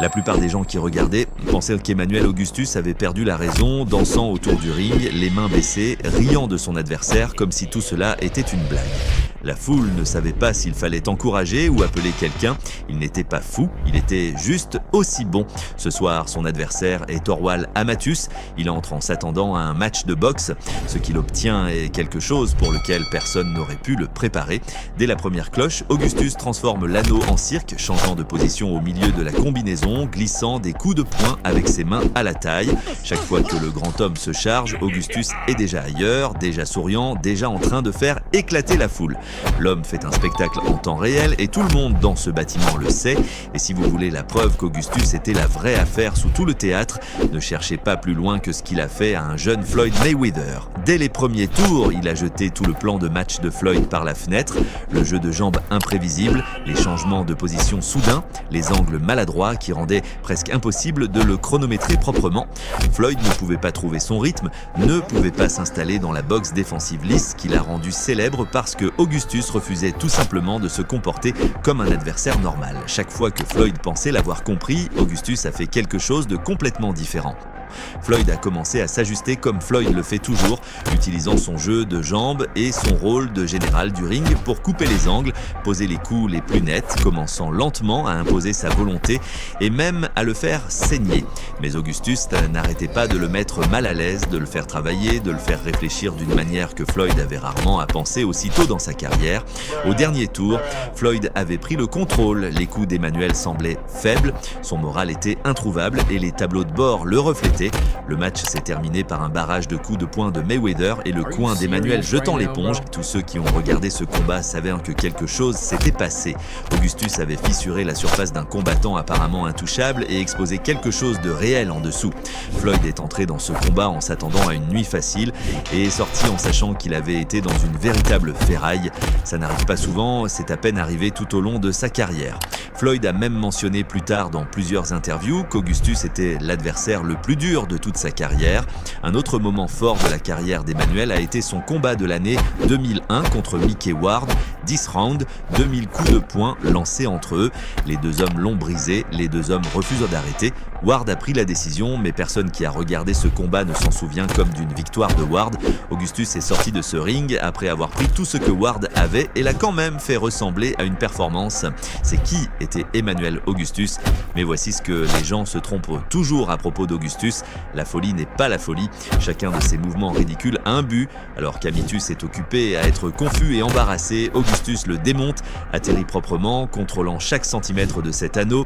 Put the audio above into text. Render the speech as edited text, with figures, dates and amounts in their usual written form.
La plupart des gens qui regardaient pensaient qu'Emmanuel Augustus avait perdu la raison, dansant autour du ring, les mains baissées, riant de son adversaire comme si tout cela était une blague. La foule ne savait pas s'il fallait encourager ou appeler quelqu'un. Il n'était pas fou, il était juste aussi bon. Ce soir, son adversaire est Torwal Amatus. Il entre en s'attendant à un match de boxe. Ce qu'il obtient est quelque chose pour lequel personne n'aurait pu le préparer. Dès la première cloche, Augustus transforme l'anneau en cirque, changeant de position au milieu de la combinaison, glissant des coups de poing avec ses mains à la taille. Chaque fois que le grand homme se charge, Augustus est déjà ailleurs, déjà souriant, déjà en train de faire éclater la foule. L'homme fait un spectacle en temps réel et tout le monde dans ce bâtiment le sait. Et si vous voulez la preuve qu'Augustus était la vraie affaire sous tout le théâtre, ne cherchez pas plus loin que ce qu'il a fait à un jeune Floyd Mayweather. Dès les premiers tours, il a jeté tout le plan de match de Floyd par la fenêtre, le jeu de jambes imprévisible, les changements de position soudains, les angles maladroits qui rendaient presque impossible de le chronométrer proprement. Floyd ne pouvait pas trouver son rythme, ne pouvait pas s'installer dans la boxe défensive lisse qu'il a rendue célèbre parce que Augustus refusait tout simplement de se comporter comme un adversaire normal. Chaque fois que Floyd pensait l'avoir compris, Augustus a fait quelque chose de complètement différent. Floyd a commencé à s'ajuster comme Floyd le fait toujours, utilisant son jeu de jambes et son rôle de général du ring pour couper les angles, poser les coups les plus nets, commençant lentement à imposer sa volonté et même à le faire saigner. Mais Augustus n'arrêtait pas de le mettre mal à l'aise, de le faire travailler, de le faire réfléchir d'une manière que Floyd avait rarement à penser aussitôt dans sa carrière. Au dernier tour, Floyd avait pris le contrôle, les coups d'Emmanuel semblaient faibles, son moral était introuvable et les tableaux de bord le reflétaient. Le match s'est terminé par un barrage de coups de poing de Mayweather et le coin d'Emmanuel jetant l'éponge. Tous ceux qui ont regardé ce combat savaient que quelque chose s'était passé. Augustus avait fissuré la surface d'un combattant apparemment intouchable et exposé quelque chose de réel en dessous. Floyd est entré dans ce combat en s'attendant à une nuit facile et est sorti en sachant qu'il avait été dans une véritable ferraille. Ça n'arrive pas souvent, c'est à peine arrivé tout au long de sa carrière. Floyd a même mentionné plus tard dans plusieurs interviews qu'Augustus était l'adversaire le plus dur de toute sa carrière. Un autre moment fort de la carrière d'Emmanuel a été son combat de l'année 2001 contre Mickey Ward. 10 rounds, 2000 coups de poing lancés entre eux. Les deux hommes l'ont brisé, les deux hommes refusent d'arrêter. Ward a pris la décision, mais personne qui a regardé ce combat ne s'en souvient comme d'une victoire de Ward. Augustus est sorti de ce ring après avoir pris tout ce que Ward avait et l'a quand même fait ressembler à une performance. C'est qui était Emmanuel Augustus? Mais voici ce que les gens se trompent toujours à propos d'Augustus. La folie n'est pas la folie. Chacun de ses mouvements ridicules a un but. Alors qu'Amitus est occupé à être confus et embarrassé, Augustus le démonte, atterrit proprement, contrôlant chaque centimètre de cet anneau.